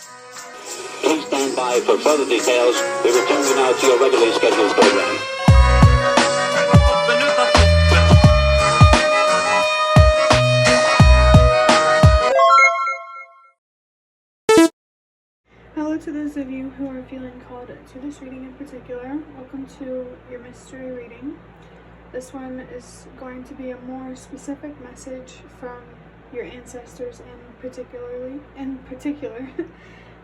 Please stand by for further details. We return you now to your regularly scheduled program. Hello to those of you who are feeling called to this reading in particular. Welcome to your mystery reading. This one is going to be a more specific message from your ancestors, in particular,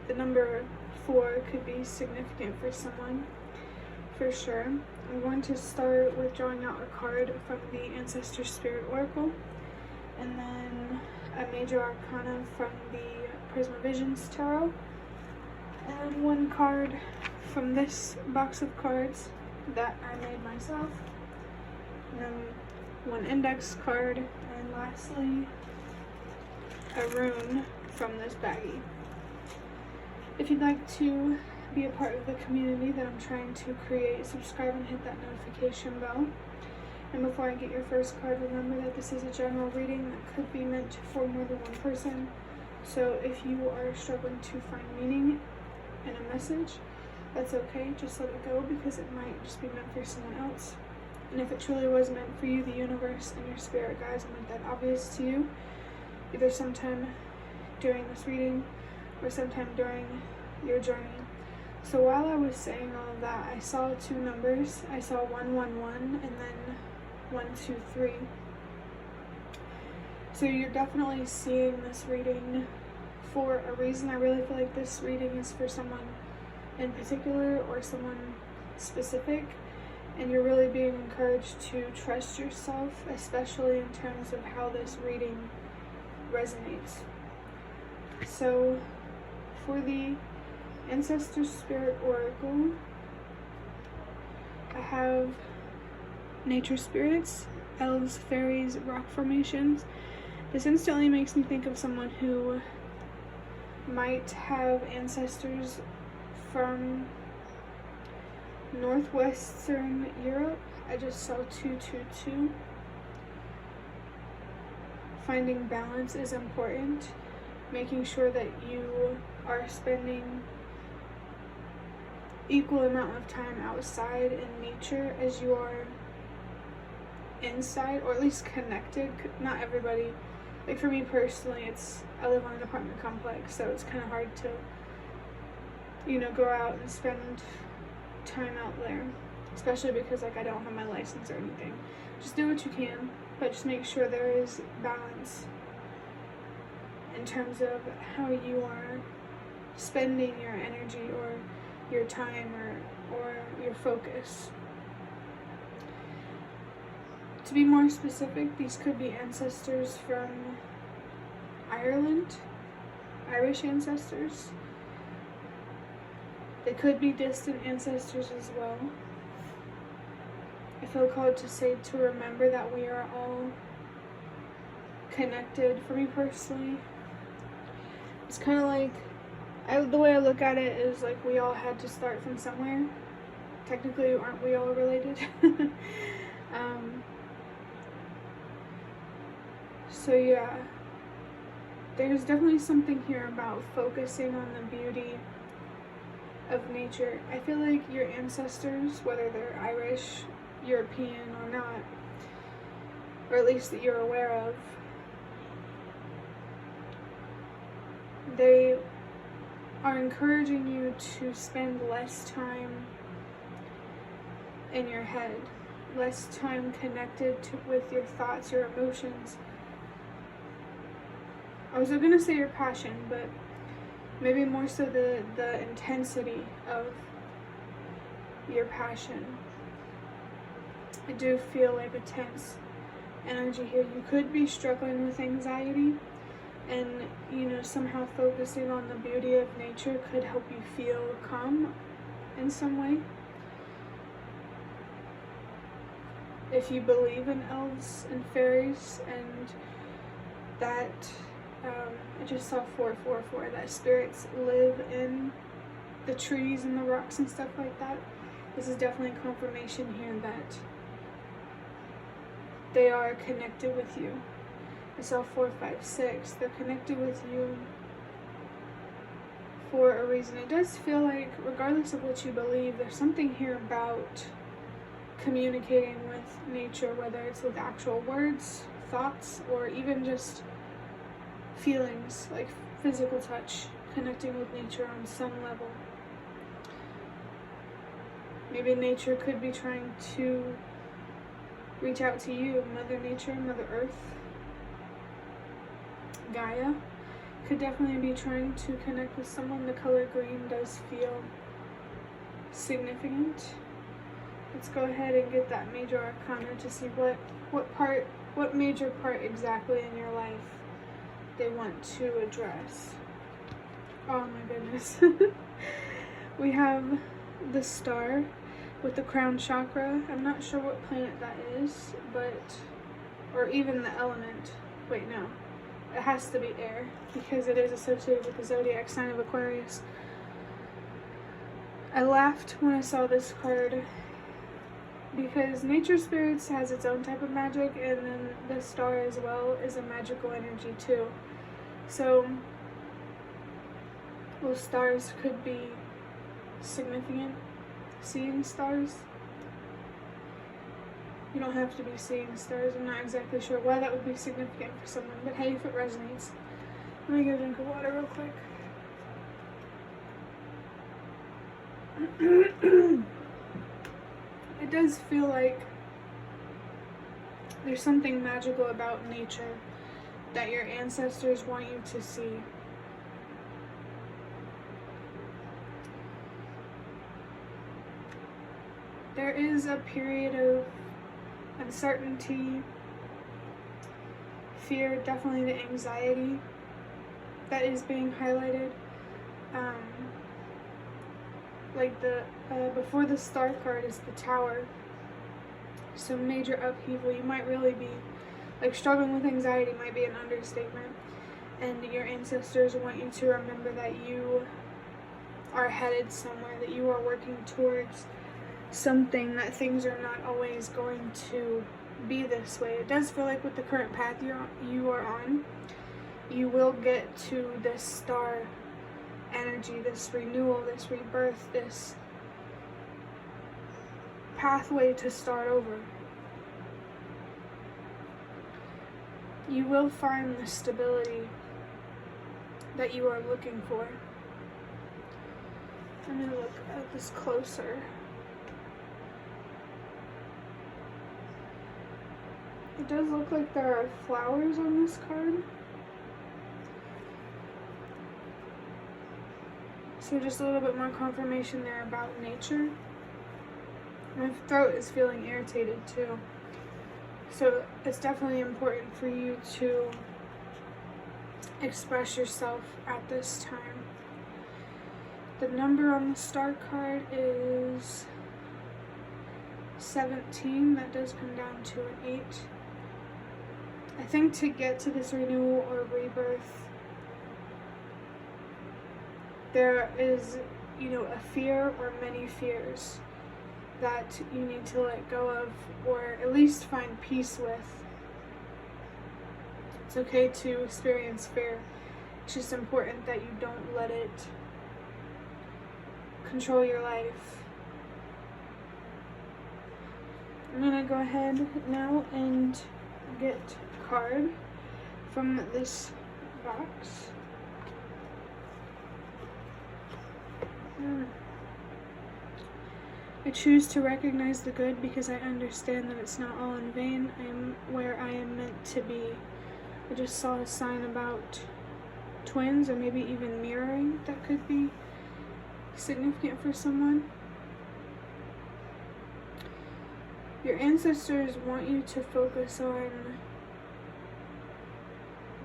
the number 4 could be significant for someone, for sure. I'm going to start with drawing out a card from the Ancestor Spirit Oracle, and then a major arcana from the Prisma Visions Tarot, and one card from this box of cards that I made myself, and then one index card, and lastly a rune from this baggie. If you'd like to be a part of the community that I'm trying to create, subscribe and hit that notification bell. And before I get your first card, remember that this is a general reading that could be meant for more than one person. So if you are struggling to find meaning in a message, that's okay. Just let it go, because it might just be meant for someone else. And if it truly was meant for you, the universe and your spirit guides will make that obvious to you, either sometime during this reading or sometime during your journey. So while I was saying all of that, I saw 2 numbers. I saw 111 and then 123. So you're definitely seeing this reading for a reason. I really feel like this reading is for someone in particular or someone specific, and you're really being encouraged to trust yourself, especially in terms of how this reading resonates. So for the Ancestor Spirit Oracle, I have nature spirits, elves, fairies, rock formations. This instantly makes me think of someone who might have ancestors from northwestern Europe. I just saw 222. Finding balance is important. Making sure that you are spending equal amount of time outside in nature as you are inside, or at least connected. Not everybody, like for me personally, I live on an apartment complex, so it's kind of hard to, go out and spend time out there, especially because I don't have my license or anything. Just do what you can, but just make sure there is balance in terms of how you are spending your energy or your time or your focus. To be more specific, these could be ancestors from Ireland, Irish ancestors. They could be distant ancestors as well. I feel called to say to remember that we are all connected. For me personally, it's kind of like, the way I look at it is like we all had to start from somewhere. Technically, aren't we all related? So yeah, there's definitely something here about focusing on the beauty of nature. I feel like your ancestors, whether they're Irish, European or not, or at least that you're aware of, they are encouraging you to spend less time in your head, less time connected with your thoughts, your emotions. I was going to say your passion, but maybe more so the intensity of your passion. I do feel like a tense energy here. You could be struggling with anxiety, and somehow focusing on the beauty of nature could help you feel calm in some way. If you believe in elves and fairies, and that I just saw 444, that spirits live in the trees and the rocks and stuff like that, this is definitely confirmation here that they are connected with you. I saw 456, they're connected with you for a reason. It does feel like, regardless of what you believe, there's something here about communicating with nature, whether it's with actual words, thoughts, or even just feelings, like physical touch, connecting with nature on some level. Maybe nature could be trying to reach out to you. Mother Nature, Mother Earth, Gaia could definitely be trying to connect with someone. The color green does feel significant. Let's go ahead and get that major arcana to see what major part exactly in your life they want to address. Oh my goodness. We have the star with the crown chakra. I'm not sure what planet that is, or even the element. Wait, no. It has to be air, because it is associated with the zodiac sign of Aquarius. I laughed when I saw this card, because nature spirits has its own type of magic, and then the star as well is a magical energy too. So those stars could be significant. Seeing stars. You don't have to be seeing stars. I'm not exactly sure why that would be significant for someone, but hey, if it resonates. Let me get a drink of water real quick. It does feel like there's something magical about nature that your ancestors want you to see. There is a period of uncertainty, fear, definitely the anxiety that is being highlighted. Like before the star card is the tower. So major upheaval. You might really be like struggling with anxiety, might be an understatement. And your ancestors want you to remember that you are headed somewhere, that you are working towards something, that things are not always going to be this way. It does feel like with the current path you are on, you will get to this star energy, this renewal, this rebirth, this pathway to start over. You will find the stability that you are looking for. Let me look at this closer. It does look like there are flowers on this card. So just a little bit more confirmation there about nature. My throat is feeling irritated too. So it's definitely important for you to express yourself at this time. The number on the star card is 17. That does come down to an 8. I think to get to this renewal or rebirth, there is, a fear or many fears that you need to let go of, or at least find peace with. It's okay to experience fear. It's just important that you don't let it control your life. I'm gonna go ahead now and get a card from this box. I choose to recognize the good because I understand that it's not all in vain. I am where I am meant to be. I just saw a sign about twins, or maybe even mirroring, that could be significant for someone. Your ancestors want you to focus on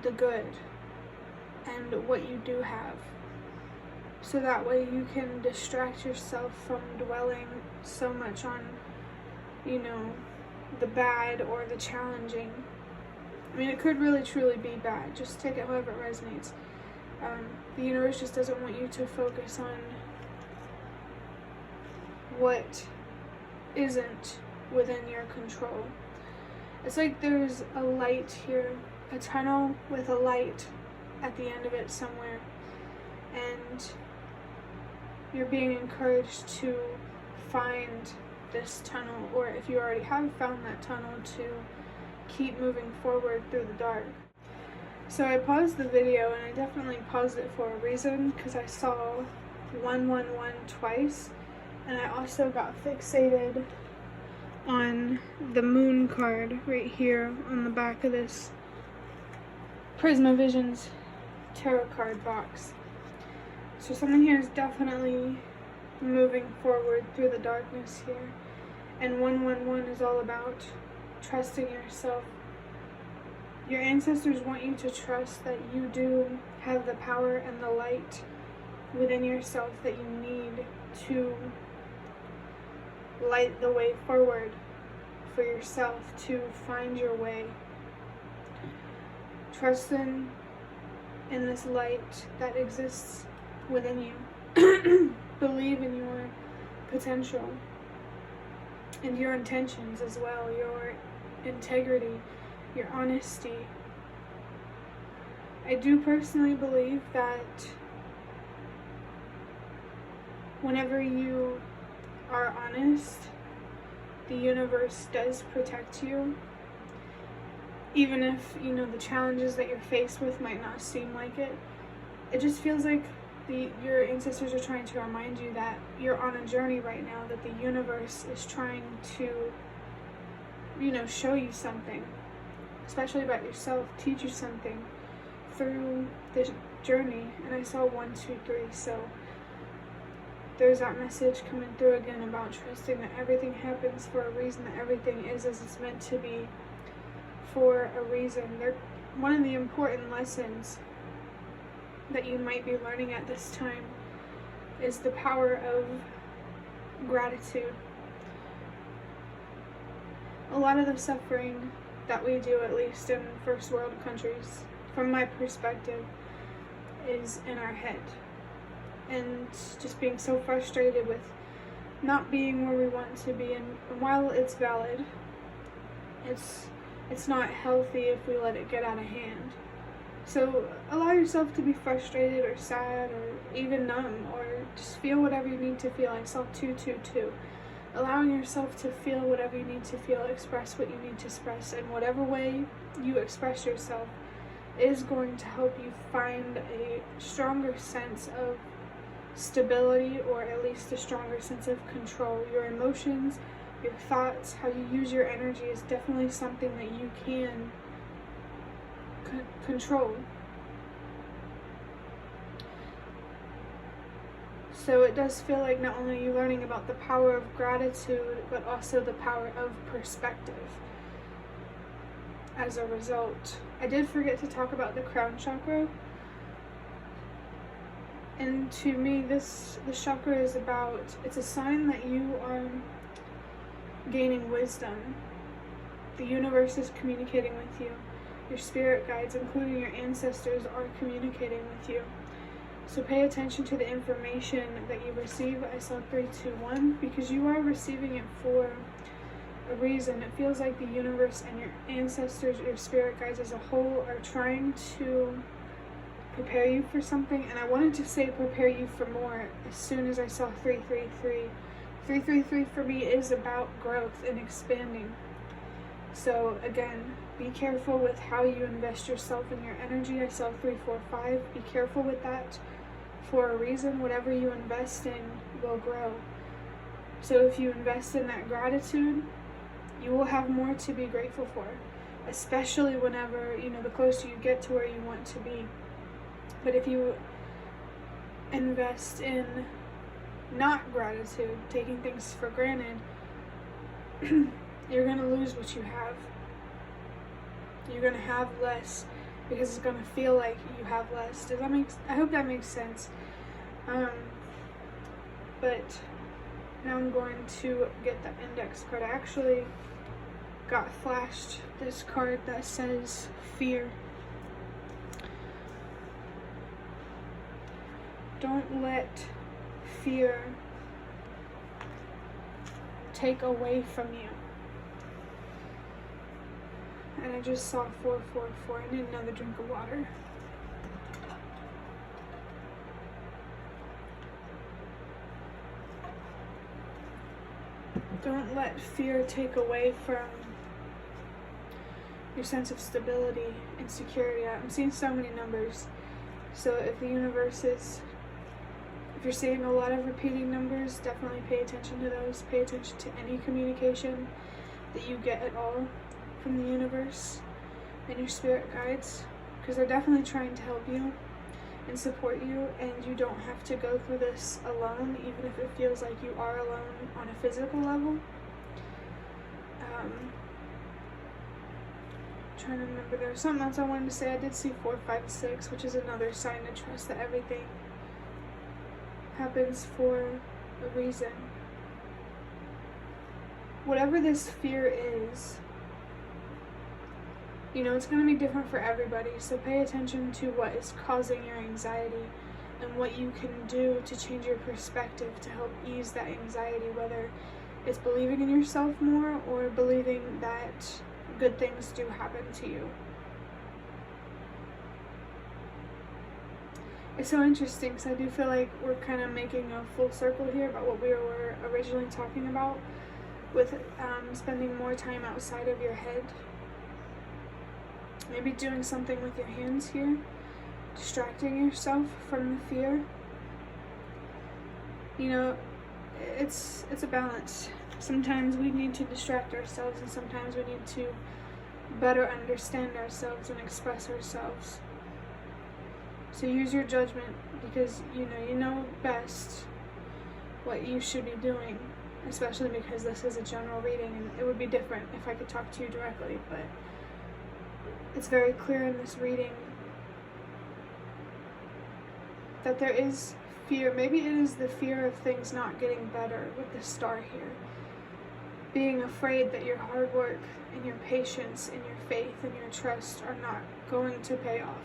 the good and what you do have. So that way you can distract yourself from dwelling so much on, the bad or the challenging. I mean, it could really truly be bad. Just take it however it resonates. The universe just doesn't want you to focus on what isn't within your control. It's like there's a light here, a tunnel with a light at the end of it somewhere. And you're being encouraged to find this tunnel, or if you already have found that tunnel, to keep moving forward through the dark. So I paused the video, and I definitely paused it for a reason, because I saw 111 twice, and I also got fixated on the moon card right here on the back of this Prisma Visions tarot card box. So something here is definitely moving forward through the darkness here. And 111 is all about trusting yourself. Your ancestors want you to trust that you do have the power and the light within yourself that you need to light the way forward for yourself, to find your way. Trust in this light that exists within you. Believe in your potential and your intentions as well, your integrity, your honesty. I do personally believe that whenever you are honest, the universe does protect you. Even if, the challenges that you're faced with might not seem like it. It just feels like your ancestors are trying to remind you that you're on a journey right now, that the universe is trying to, show you something, especially about yourself, teach you something through this journey. And I saw 1, 2, 3, so there's that message coming through again about trusting that everything happens for a reason, that everything is as it's meant to be for a reason. One of the important lessons that you might be learning at this time is the power of gratitude. A lot of the suffering that we do, at least in first world countries, from my perspective, is in our head. And just being so frustrated with not being where we want to be. And while it's valid, it's not healthy if we let it get out of hand. So allow yourself to be frustrated or sad or even numb, or just feel whatever you need to feel. I saw 222. Allowing yourself to feel whatever you need to feel, express what you need to express, and whatever way you express yourself is going to help you find a stronger sense of stability, or at least a stronger sense of control. Your emotions, your thoughts, how you use your energy is definitely something that you can control. So it does feel like not only are you learning about the power of gratitude, but also the power of perspective as a result. I did forget to talk about the crown chakra. And to me, this chakra is about, it's a sign that you are gaining wisdom. The universe is communicating with you. Your spirit guides, including your ancestors, are communicating with you. So pay attention to the information that you receive. I saw 321 because you are receiving it for a reason. It feels like the universe and your ancestors, your spirit guides as a whole, are trying to prepare you for something. And I wanted to say prepare you for more as soon as I saw 333. 333 for me is about growth and expanding. So again, be careful with how you invest yourself and your energy. I saw 345. Be careful with that for a reason. Whatever you invest in will grow. So if you invest in that gratitude, you will have more to be grateful for, especially whenever, the closer you get to where you want to be. But if you invest in not gratitude, taking things for granted, you're going to lose what you have. You're going to have less because it's going to feel like you have less. I hope that makes sense. But now I'm going to get the index card. I actually got flashed this card that says fear. Don't let fear take away from you. And I just saw 444. I need another drink of water. Don't let fear take away from your sense of stability and security. I'm seeing so many numbers. So if the universe is, if you're seeing a lot of repeating numbers, definitely pay attention to those. Pay attention to any communication that you get at all from the universe and your spirit guides, because they're definitely trying to help you and support you, and you don't have to go through this alone, even if it feels like you are alone on a physical level. Trying to remember, there was something else I wanted to say. I did see 4, 5, 6, which is another sign to trust that everything happens for a reason. Whatever this fear is, you know, it's going to be different for everybody, so pay attention to what is causing your anxiety and what you can do to change your perspective to help ease that anxiety, whether it's believing in yourself more or believing that good things do happen to you. It's so interesting because I do feel like we're kind of making a full circle here about what we were originally talking about with spending more time outside of your head. Maybe doing something with your hands here, distracting yourself from the fear. You know, it's a balance. Sometimes we need to distract ourselves, and sometimes we need to better understand ourselves and express ourselves. So use your judgment, because you know best what you should be doing, especially because this is a general reading and it would be different if I could talk to you directly, but it's very clear in this reading that there is fear. Maybe it is the fear of things not getting better with the star here. Being afraid that your hard work and your patience and your faith and your trust are not going to pay off.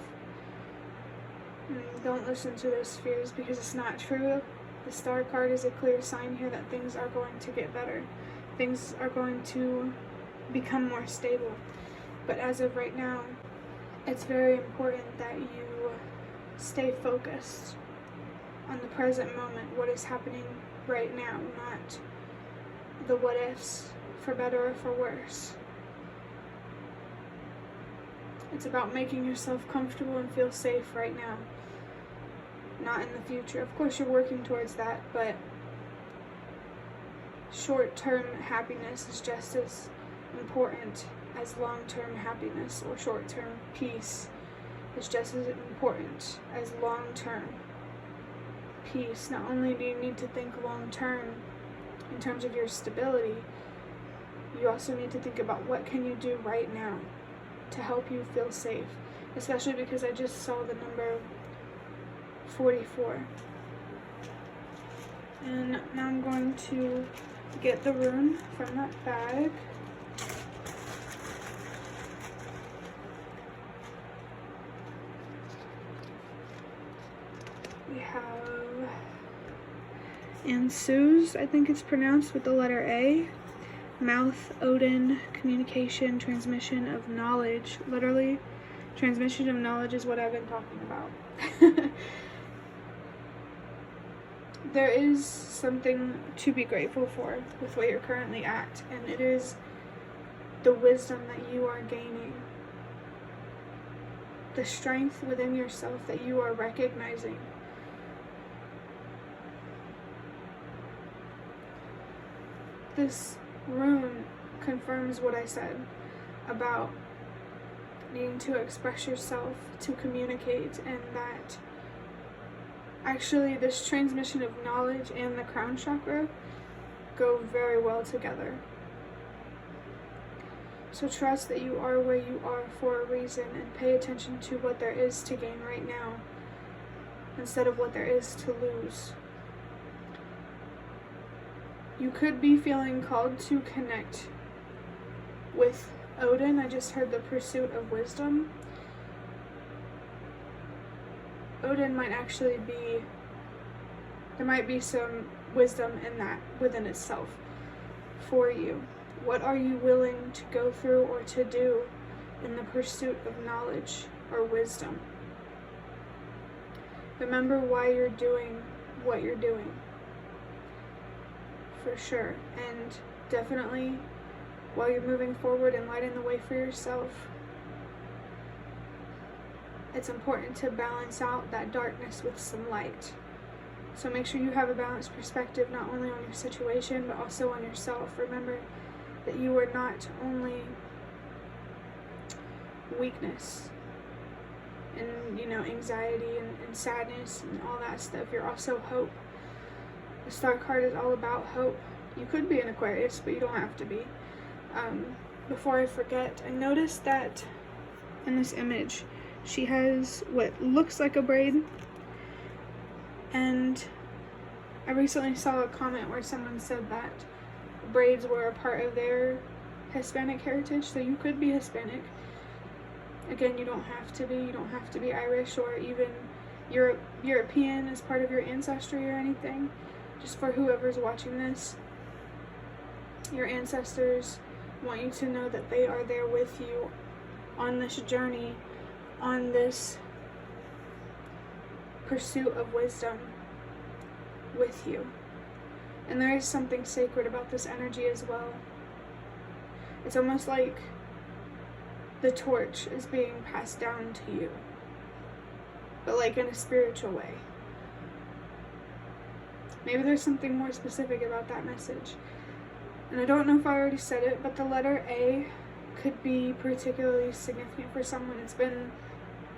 Don't listen to those fears, because it's not true. The star card is a clear sign here that things are going to get better. Things are going to become more stable. But as of right now, it's very important that you stay focused on the present moment, what is happening right now, not the what ifs, for better or for worse. It's about making yourself comfortable and feel safe right now, not in the future. Of course, you're working towards that, but short-term happiness is just as important as long-term happiness, or short-term peace is just as important as long-term peace. Not only do you need to think long-term in terms of your stability, you also need to think about what can you do right now to help you feel safe, especially because I just saw the number 44. And now I'm going to get the rune from that bag. We have Ansuz, I think it's pronounced, with the letter A. Mouth, Odin, communication, transmission of knowledge. Literally, transmission of knowledge is what I've been talking about. There is something to be grateful for with where you're currently at, and it is the wisdom that you are gaining. The strength within yourself that you are recognizing. This rune confirms what I said about needing to express yourself, to communicate, and that actually this transmission of knowledge and the crown chakra go very well together. So trust that you are where you are for a reason, and pay attention to what there is to gain right now instead of what there is to lose. You could be feeling called to connect with Odin. I just heard the pursuit of wisdom. Odin might actually be, there might be some wisdom in that within itself for you. What are you willing to go through or to do in the pursuit of knowledge or wisdom? Remember why you're doing what you're doing. For sure. And definitely, while you're moving forward and lighting the way for yourself, it's important to balance out that darkness with some light. So make sure you have a balanced perspective, not only on your situation, but also on yourself. Remember that you are not only weakness and, anxiety and sadness and all that stuff. You're also hope. The Star card is all about hope. You could be an Aquarius, but you don't have to be. Before I forget, I noticed that in this image, she has what looks like a braid, and I recently saw a comment where someone said that braids were a part of their Hispanic heritage, so you could be Hispanic. Again, you don't have to be. You don't have to be Irish or even European as part of your ancestry or anything. Just for whoever's watching this, your ancestors want you to know that they are there with you on this journey, on this pursuit of wisdom with you. And there is something sacred about this energy as well. It's almost like the torch is being passed down to you, but like in a spiritual way. Maybe there's something more specific about that message. And I don't know if I already said it, but the letter A could be particularly significant for someone. It's been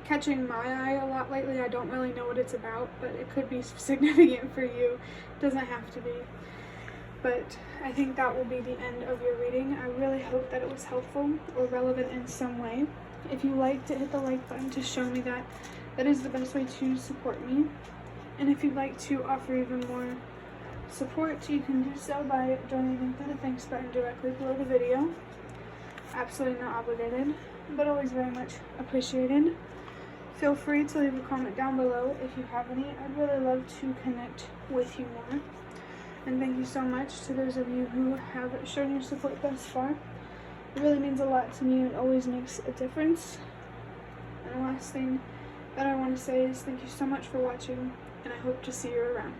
catching my eye a lot lately. I don't really know what it's about, but it could be significant for you. It doesn't have to be. But I think that will be the end of your reading. I really hope that it was helpful or relevant in some way. If you liked it, hit the like button to show me that. That is the best way to support me. And if you'd like to offer even more support, you can do so by donating through the thanks button directly below the video. Absolutely not obligated, but always very much appreciated. Feel free to leave a comment down below if you have any. I'd really love to connect with you more. And thank you so much to those of you who have shown your support thus far. It really means a lot to me, and it always makes a difference. And the last thing that I want to say is thank you so much for watching, and I hope to see you around.